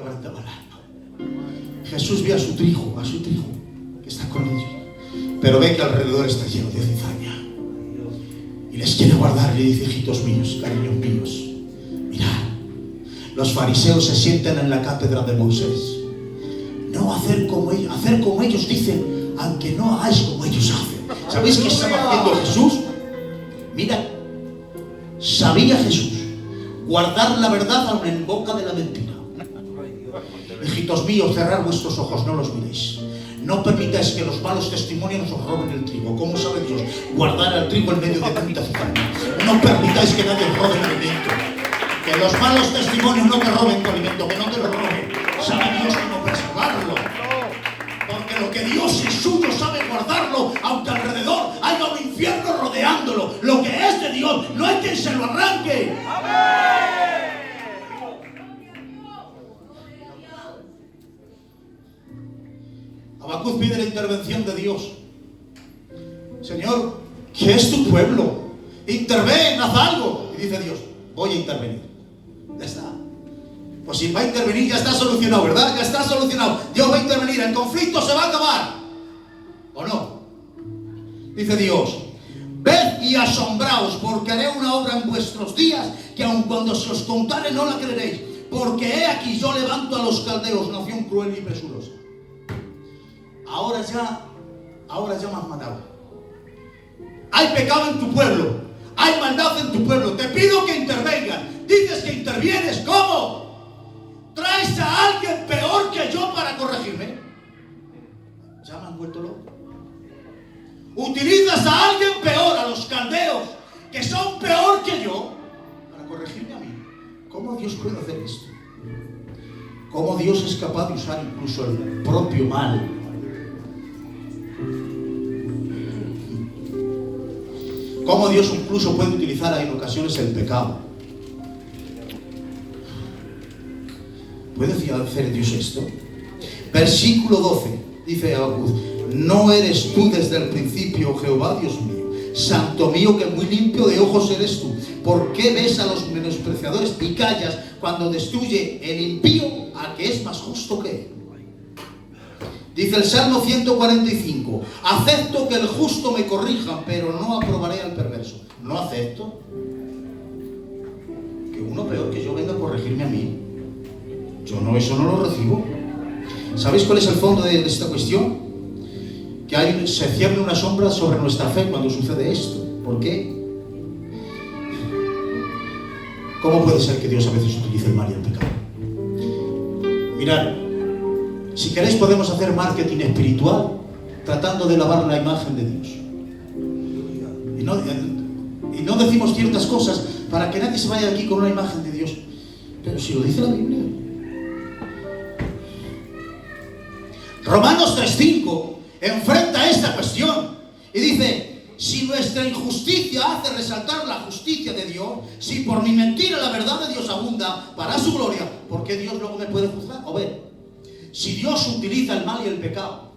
quebrantaba el alma. Jesús ve a su trigo que está con ellos, pero ve que alrededor está lleno de cizaña y les quiere guardar. Le dice, hijitos míos, cariños míos, mirad, los fariseos se sientan en la cátedra de Moisés. No hacer como ellos dicen, aunque no hagáis como ellos hacen. ¿Sabéis qué estaba haciendo Jesús? Mira, sabía Jesús guardar la verdad aun en boca de la mentira. Hijitos míos, cerrad vuestros ojos, no los miréis. No permitáis que los malos testimonios os roben el trigo. ¿Cómo sabe Dios? Guardar el trigo en medio de tanta cizaña. No permitáis que nadie os robe el alimento. Que los malos testimonios no te roben tu alimento, que no te lo roben. Sabe Dios cómo preservarlo. Porque lo que Dios es suyo sabe guardarlo, aunque alrededor haya un infierno rodeándolo. Lo que es de Dios, no hay quien se lo arranque. Habacuc pide la intervención de Dios. Señor, ¿qué es tu pueblo? Interven, haz algo. Y dice Dios, voy a intervenir. Ya está. Pues si va a intervenir, ya está solucionado, ¿verdad? Ya está solucionado. Dios va a intervenir, el conflicto se va a acabar. ¿O no? Dice Dios, ved y asombraos, porque haré una obra en vuestros días, que aun cuando se os contare no la creeréis. Porque he aquí yo levanto a los caldeos, nación cruel y presurosa. Ahora ya me has matado. Hay pecado en tu pueblo. Hay maldad en tu pueblo. Te pido que intervengas. Dices que intervienes. ¿Cómo? ¿Traes a alguien peor que yo para corregirme? Ya me han vuelto loco. Utilizas a alguien peor, a los caldeos, que son peor que yo, para corregirme a mí. ¿Cómo Dios puede hacer esto? ¿Cómo Dios es capaz de usar incluso el propio mal? ¿Cómo Dios incluso puede utilizar en ocasiones el pecado? ¿Puede hacer Dios esto? Versículo 12, dice Habacuc, no eres tú desde el principio, Jehová Dios mío, santo mío que muy limpio de ojos eres tú. ¿Por qué ves a los menospreciadores y callas cuando destruye el impío al que es más justo que él? Dice el Salmo 145, acepto que el justo me corrija, pero no aprobaré al perverso. No acepto que uno peor que yo venga a corregirme a mí. Eso no lo recibo. ¿Sabéis cuál es el fondo de esta cuestión? Que se cierne una sombra sobre nuestra fe cuando sucede esto. ¿Por qué? ¿Cómo puede ser que Dios a veces utilice el mal y el pecado? Mirad, si queréis podemos hacer marketing espiritual tratando de lavar la imagen de Dios. Y no decimos ciertas cosas para que nadie se vaya de aquí con una imagen de Dios. Pero si lo dice la Biblia. Romanos 3:5 enfrenta esta cuestión y dice, si nuestra injusticia hace resaltar la justicia de Dios, si por mi mentira la verdad de Dios abunda para su gloria, ¿por qué Dios luego me puede juzgar? O ver, si Dios utiliza el mal y el pecado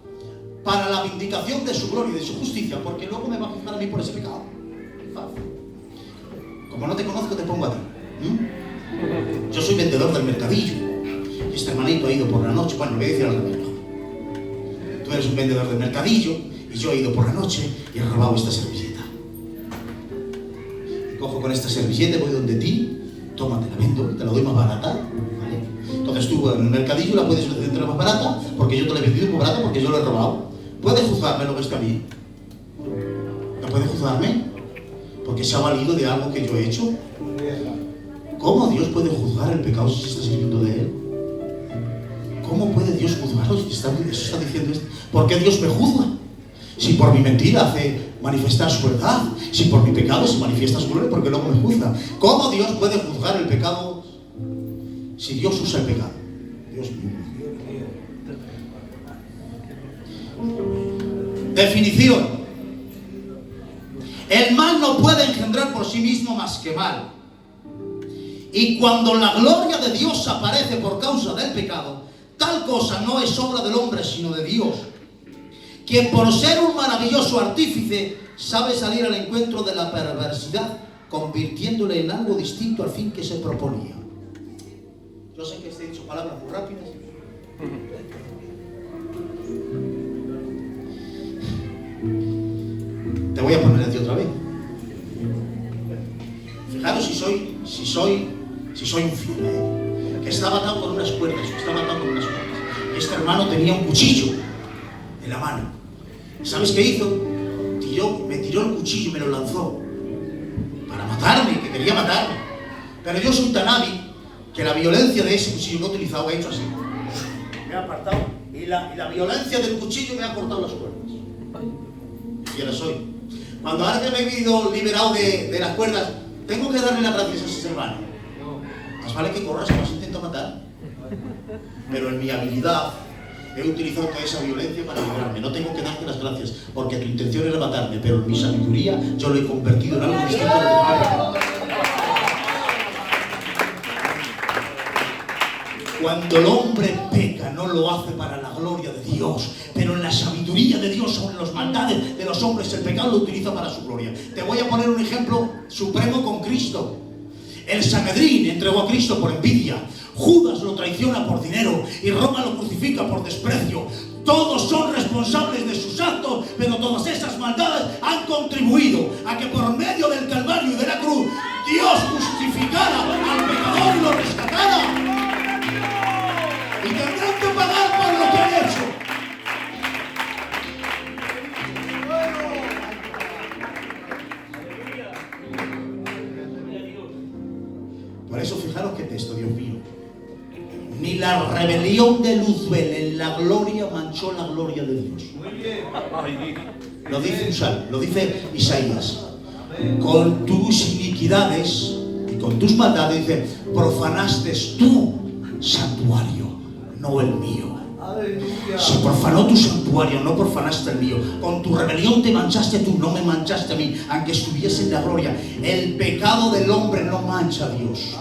para la vindicación de su gloria y de su justicia, ¿por qué luego me va a juzgar a mí por ese pecado? Como no te conozco, te pongo a ti. Yo soy vendedor del mercadillo y este hermanito ha ido por la noche. Bueno, voy a decir al revés. Tú eres un vendedor del mercadillo y yo he ido por la noche y he robado esta servilleta. Y cojo con esta servilleta, voy donde ti, toma, te la vendo, te la doy más barata, ¿vale? Entonces tú en el mercadillo la puedes vender más barata porque yo te la he vendido más barata porque yo la he robado. ¿Puedes juzgarme lo que es que a mí? ¿No puedes juzgarme? Porque se ha valido de algo que yo he hecho. ¿Cómo Dios puede juzgar el pecado si se está sirviendo de él? ¿Cómo puede Dios juzgarlo si está diciendo esto? ¿Por qué Dios me juzga? Si por mi mentira hace manifestar su verdad, si por mi pecado se manifiesta su gloria, porque luego me juzga. ¿Cómo Dios puede juzgar el pecado si Dios usa el pecado? Dios mío. Definición. El mal no puede engendrar por sí mismo más que mal. Y cuando la gloria de Dios aparece por causa del pecado, tal cosa no es obra del hombre, sino de Dios, quien por ser un maravilloso artífice sabe salir al encuentro de la perversidad, convirtiéndole en algo distinto al fin que se proponía. Yo sé que he dicho palabras muy rápidas. Te voy a poner a ti otra vez. Fijaros si soy infiel, que estaba atado con unas cuerdas, y este hermano tenía un cuchillo en la mano ¿Sabes qué hizo? Me tiró el cuchillo y me lo lanzó para matarme, que quería matarme. Pero yo soy tan hábil que la violencia de ese cuchillo que he utilizado he hecho así. Me ha apartado y la violencia del cuchillo me ha cortado las cuerdas. Y ahora soy. Cuando ahora que me he visto liberado de las cuerdas, tengo que darle las gracias a ese hermano. Más vale que corras, que vas a intentar matar. Pero en mi habilidad he utilizado toda esa violencia para librarme. No tengo que darte las gracias, porque tu intención era matarme, pero en mi sabiduría yo lo he convertido en algo distinto a lo que tú. Cuando el hombre peca, no lo hace para la gloria de Dios, pero en la sabiduría de Dios sobre las maldades de los hombres, el pecado lo utiliza para su gloria. Te voy a poner un ejemplo supremo con Cristo. El Sanedrín entregó a Cristo por envidia, Judas lo traiciona por dinero y Roma lo crucifica por desprecio. Todos son responsables de sus actos, pero todas esas maldades han contribuido a que por medio del Calvario y de la cruz Dios justificara al pecador y lo rescatara. Y tendrán que pagar por lo que han hecho. Por eso fijaros qué texto, Dios mío. Ni la rebelión de Luzbel en la gloria manchó la gloria de Dios. Lo dice Usal, lo dice Isaías. Con tus iniquidades y con tus maldades, dice, profanaste tu santuario, no el mío. Se profanó tu santuario, no profanaste el mío. Con tu rebelión te manchaste tú, no me manchaste a mí, aunque estuviese en la gloria. El pecado del hombre no mancha a Dios.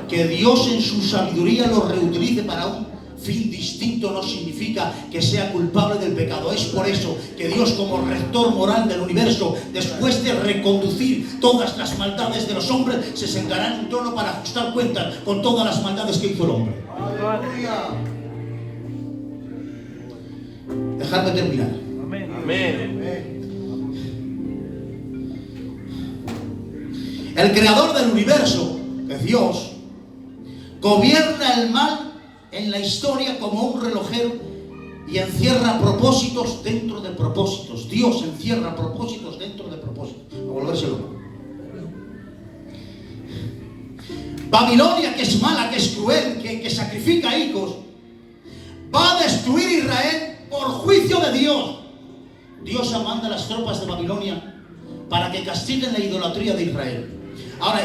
Que Dios en su sabiduría lo reutilice para un fin distinto no significa que sea culpable del pecado. Es por eso que Dios, como rector moral del universo, después de reconducir todas las maldades de los hombres, se sentará en un trono para ajustar cuentas con todas las maldades que hizo el hombre. Dejadme terminar. Amén. El creador del universo, que es Dios, gobierna el mal en la historia como un relojero y encierra propósitos dentro de propósitos. Dios encierra propósitos dentro de propósitos. A volverse loco. Babilonia, que es mala, que es cruel, que sacrifica hijos, va a destruir Israel por juicio de Dios. Dios manda a las tropas de Babilonia para que castiguen la idolatría de Israel. Ahora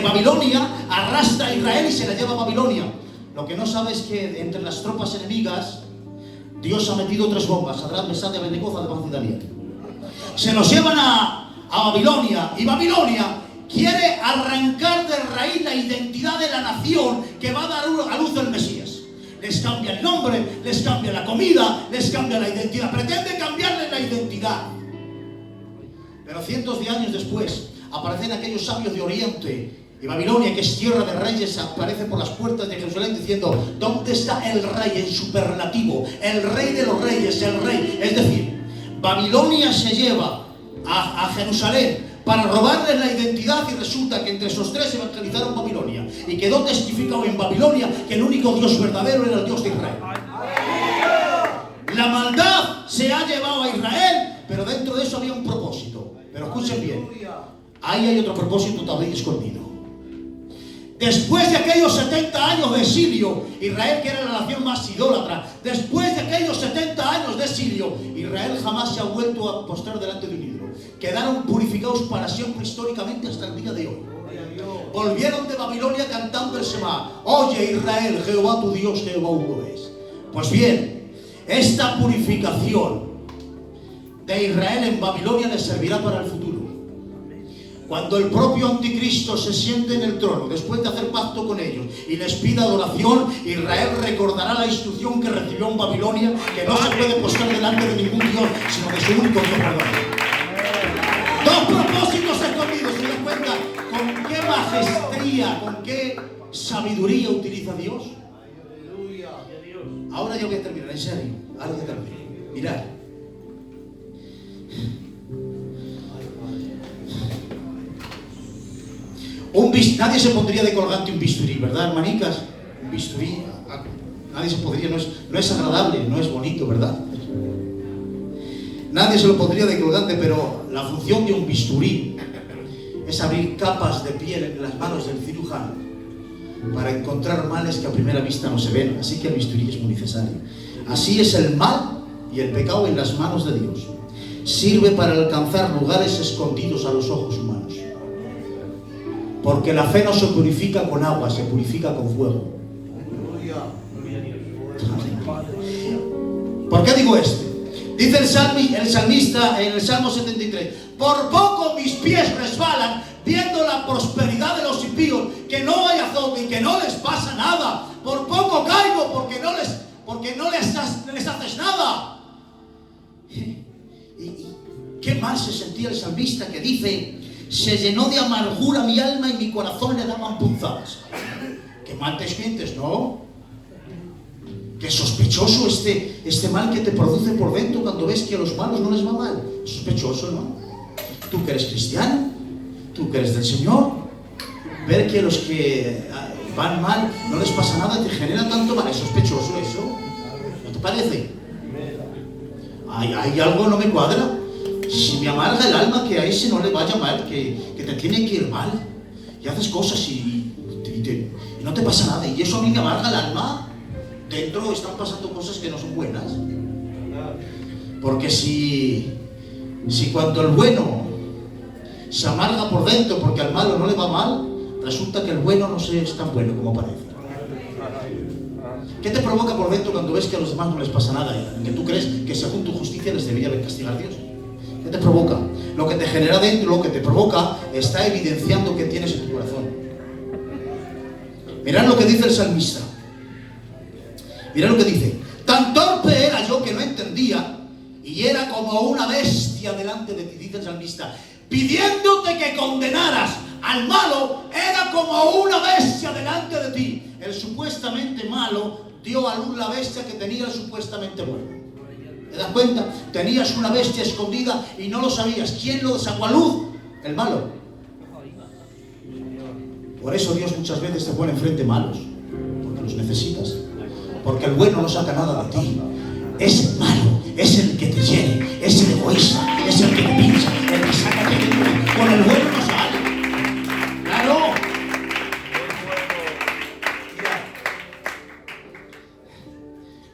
Babilonia arrastra a Israel y se la lleva a Babilonia. Lo que no sabe es que entre las tropas enemigas Dios ha metido 3 bombas: Sadrach, Mesach y Abednego, Además de Daniel. Se los llevan a Babilonia, y Babilonia quiere arrancar de raíz la identidad de la nación que va a dar a luz el Mesías. Les cambia el nombre, les cambia la comida, les cambia la identidad. Pretende cambiarles la identidad. Pero cientos de años después aparecen aquellos sabios de Oriente, y Babilonia, que es tierra de reyes, aparece por las puertas de Jerusalén diciendo: ¿dónde está el rey en superlativo? El rey de los reyes, el rey. Es decir, Babilonia se lleva a Jerusalén para robarles la identidad, y resulta que entre esos 3 evangelizaron Babilonia y quedó testificado en Babilonia que el único Dios verdadero era el Dios de Israel. La maldad se ha llevado a Israel, pero dentro de eso había un propósito. Pero escuchen bien, ahí hay otro propósito también escondido. Después de aquellos 70 años de exilio, Israel, que era la nación más idólatra, después de aquellos 70 años de exilio, Israel jamás se ha vuelto a postrar delante de un ídolo. Quedaron purificados para siempre históricamente hasta el día de hoy. Volvieron de Babilonia cantando el Shema: oye Israel, Jehová tu Dios, Jehová uno es. Pues bien, esta purificación de Israel en Babilonia les servirá para el futuro. Cuando el propio anticristo se siente en el trono, después de hacer pacto con ellos y les pida adoración, Israel recordará la instrucción que recibió en Babilonia, que no se puede postrar delante de ningún Dios, sino de su único Dios verdadero. 2 propósitos escondidos. ¿Se dan cuenta con qué maestría, con qué sabiduría utiliza Dios? Ahora yo voy a terminar, en serio. Ahora voy a terminar. Mirad. Nadie se pondría de colgante un bisturí, ¿verdad, hermanicas? Un bisturí, nadie se podría, no es agradable, no es bonito, ¿verdad? Nadie se lo pondría de colgante, pero la función de un bisturí es abrir capas de piel en las manos del cirujano para encontrar males que a primera vista no se ven. Así que el bisturí es muy necesario. Así es el mal y el pecado en las manos de Dios. Sirve para alcanzar lugares escondidos a los ojos humanos. Porque la fe no se purifica con agua, se purifica con fuego. ¿Por qué digo esto? Dice el salmista en el Salmo 73: por poco mis pies resbalan viendo la prosperidad de los impíos, que no hay azote y que no les pasa nada. Por poco caigo porque no les haces nada. ¿Y qué mal se sentía el salmista que dice: se llenó de amargura mi alma y mi corazón le daban punzadas? Qué mal te sientes, ¿no? Qué sospechoso este mal que te produce por dentro cuando ves que a los malos no les va mal. Sospechoso, ¿no? Tú que eres cristiano, tú que eres del Señor, ver que los que van mal no les pasa nada te genera tanto mal. Es sospechoso eso, ¿no te parece? Hay algo no me cuadra. Si me amarga el alma que a ese no le vaya mal, que te tiene que ir mal, y haces cosas y no te pasa nada, y eso a mí me amarga el alma. Dentro están pasando cosas que no son buenas. Porque si cuando el bueno se amarga por dentro porque al malo no le va mal, resulta que el bueno no es tan bueno como parece. ¿Qué te provoca por dentro cuando ves que a los demás no les pasa nada, que tú crees que según tu justicia les debería castigar Dios? ¿Qué te provoca? Lo que te genera dentro, lo que te provoca, está evidenciando que tienes en tu corazón. Mirad lo que dice el salmista. Mirad lo que dice: tan torpe era yo que no entendía, y era como una bestia delante de ti. Dice el salmista, pidiéndote que condenaras al malo, era como una bestia delante de ti. El supuestamente malo dio a luz la bestia que tenía el supuestamente bueno. ¿Te das cuenta? Tenías una bestia escondida y no lo sabías. ¿Quién lo sacó a luz? El malo. Por eso Dios muchas veces te pone enfrente malos, porque los necesitas. Porque el bueno no saca nada de ti. Es el malo, es el que te hiere, es el egoísta, es el que te pincha, el que saca de ti. Con el bueno no sale. ¡Claro!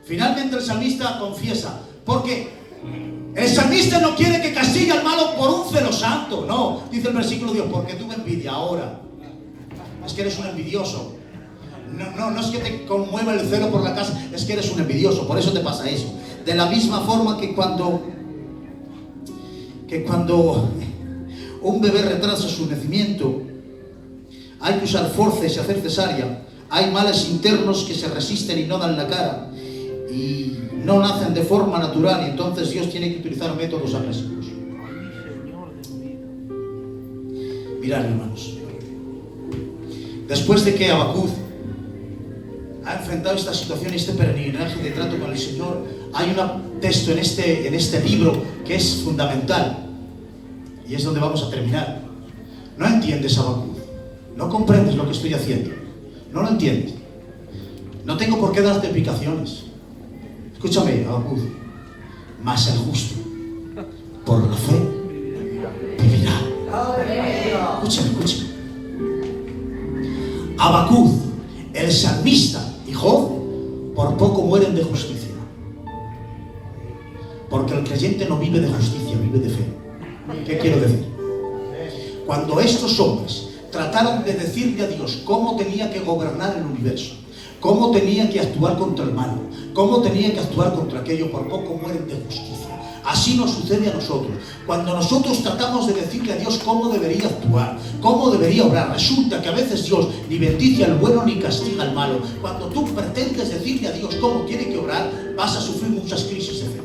Finalmente el salmista confiesa, porque el salmista no quiere que castigue al malo por un celo santo. No, dice el versículo 10, porque tuve envidia ahora. Es que eres un envidioso. No es que te conmueva el celo por la casa, es que eres un envidioso, por eso te pasa eso. De la misma forma que cuando un bebé retrasa su nacimiento, hay que usar forceps y hacer cesárea. Hay males internos que se resisten y no dan la cara y no nacen de forma natural, y entonces Dios tiene que utilizar métodos agresivos. Mirad, hermanos, después de que Habacuc ha enfrentado esta situación y este peregrinaje de trato con el Señor, hay un texto en este libro que es fundamental, y es donde vamos a terminar. No entiendes, Habacuc, no comprendes lo que estoy haciendo, no lo entiendes, no tengo por qué darte explicaciones. Escúchame, Habacuc, mas el justo por la fe vivirá. Escúchame. Habacuc, el salmista y Job por poco mueren de justicia, porque el creyente no vive de justicia, vive de fe. ¿Qué quiero decir? Cuando estos hombres trataron de decirle a Dios cómo tenía que gobernar el universo, cómo tenía que actuar contra el malo, cómo tenía que actuar contra aquello, por poco mueren de justicia. Así nos sucede a nosotros. Cuando nosotros tratamos de decirle a Dios cómo debería actuar, cómo debería obrar, resulta que a veces Dios ni bendice al bueno ni castiga al malo. Cuando tú pretendes decirle a Dios cómo tiene que obrar, vas a sufrir muchas crisis de fe.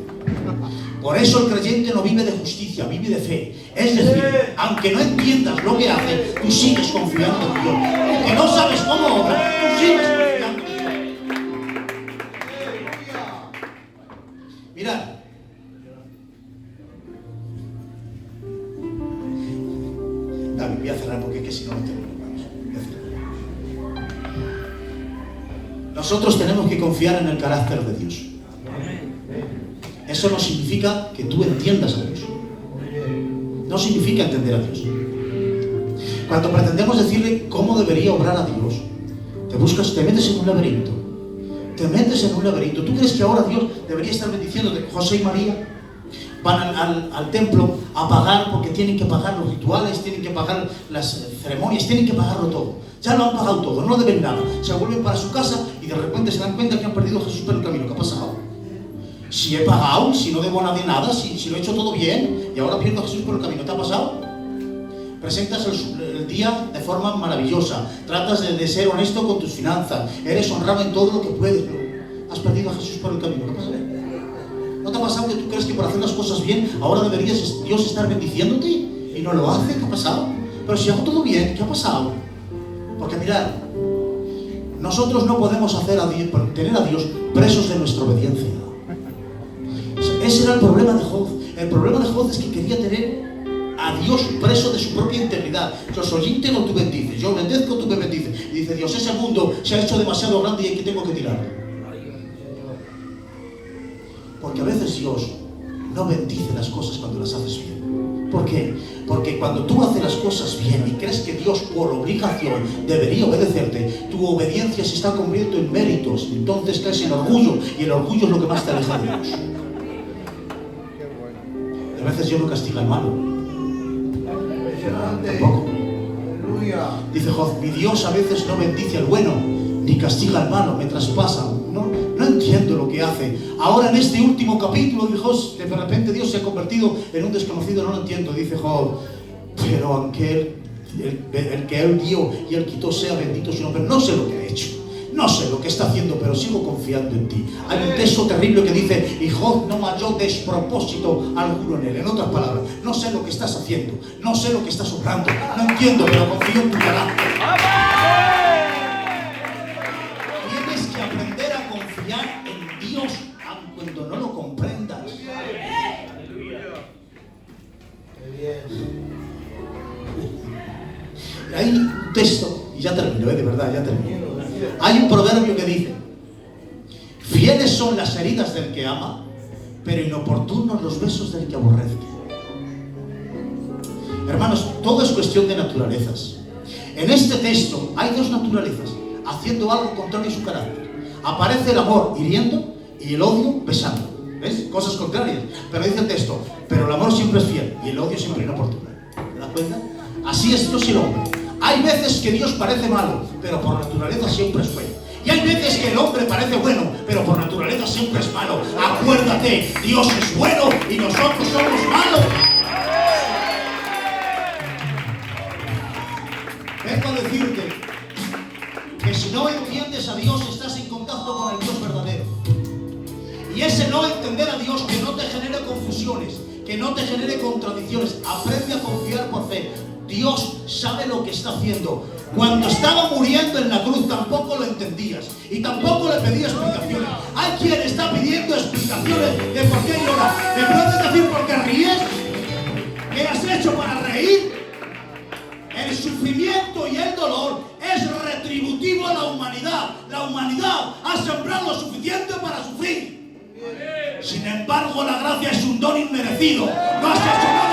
Por eso el creyente no vive de justicia, vive de fe. Es decir, aunque no entiendas lo que hace, tú sigues confiando en Dios. Aunque no sabes cómo obrar, tú sigues confiando en Dios. Mirad, David, voy a cerrar porque es que si no termino. Nosotros tenemos que confiar en el carácter de Dios. Eso no significa que tú entiendas a Dios. No significa entender a Dios. Cuando pretendemos decirle cómo debería obrar a Dios, te metes en un laberinto. Te metes en un laberinto. ¿Tú crees que ahora Dios debería estar bendiciéndote? José y María van al templo a pagar, porque tienen que pagar los rituales, tienen que pagar las ceremonias, tienen que pagarlo todo. Ya lo han pagado todo, no deben nada. Se vuelven para su casa y de repente se dan cuenta que han perdido a Jesús por el camino. ¿Qué ha pasado? Si he pagado, si no debo a nadie nada, si lo he hecho todo bien y ahora pierdo a Jesús por el camino, ¿te ha pasado? Presentas el día de forma maravillosa, tratas de ser honesto con tus finanzas, eres honrado en todo lo que puedes, pero has perdido a Jesús por el camino. ¿Qué ha pasado? ¿No te ha pasado que tú crees que por hacer las cosas bien ahora deberías Dios estar bendiciéndote y no lo hace? ¿Qué ha pasado? Pero si hago todo bien, ¿qué ha pasado? Porque mirad, nosotros no podemos tener a Dios presos de nuestra obediencia. Ese era el problema de Job. El problema de Job es que quería tener a Dios preso de su propia integridad. Yo soy íntegro, tú bendices. Yo bendezco, tú me bendices. Y dice Dios, ese mundo se ha hecho demasiado grande y aquí tengo que tirarlo. Porque a veces Dios no bendice las cosas cuando las haces bien. ¿Por qué? Porque cuando tú haces las cosas bien y crees que Dios por obligación debería obedecerte, tu obediencia se está convirtiendo en méritos. Entonces caes en orgullo, y el orgullo es lo que más te aleja de Dios. Y a veces Dios no castiga al malo. Tampoco. Dice Job, mi Dios a veces no bendice al bueno, ni castiga al malo, me traspasa. No entiendo lo que hace. Ahora en este último capítulo de Job, de repente Dios se ha convertido en un desconocido, no lo entiendo, dice Job. Pero aunque el que Él dio y Él quitó sea bendito su nombre, no sé lo que ha hecho. No sé lo que está haciendo, pero sigo confiando en ti. Hay un texto terrible que dice, y Job no halló despropósito alguno en él. En otras palabras, no sé lo que estás haciendo, no sé lo que estás obrando, no entiendo, pero confío en tu carácter. Tienes que aprender a confiar en Dios, aun cuando no lo comprendas. Hay un texto, y ya termino, de verdad, ya termino. Hay un proverbio que dice, fieles son las heridas del que ama, pero inoportunos los besos del que aborrece. Hermanos, todo es cuestión de naturalezas. En este texto hay dos naturalezas, haciendo algo contrario a su carácter. Aparece el amor hiriendo y el odio besando. ¿Ves? Cosas contrarias. Pero dice el texto, pero el amor siempre es fiel y el odio siempre inoportuno. ¿Te das cuenta? Así es Dios y el hombre. Hay veces que Dios parece malo, pero por naturaleza siempre es bueno. Y hay veces que el hombre parece bueno, pero por naturaleza siempre es malo. Acuérdate, Dios es bueno y nosotros somos malos. Vengo a decirte que si no entiendes a Dios, estás en contacto con el Dios verdadero. Y ese no entender a Dios, que no te genere confusiones, que no te genere contradicciones. Aprende a confiar por fe. Dios sabe lo que está haciendo. Cuando estaba muriendo en la cruz tampoco lo entendías y tampoco le pedías explicaciones. Hay quien está pidiendo explicaciones de por qué llora. ¿Me puedes decir por qué ríes? ¿Qué has hecho para reír? El sufrimiento y el dolor es retributivo a la humanidad. La humanidad ha sembrado lo suficiente para sufrir. Sin embargo, la gracia es un don inmerecido. No has hecho nada.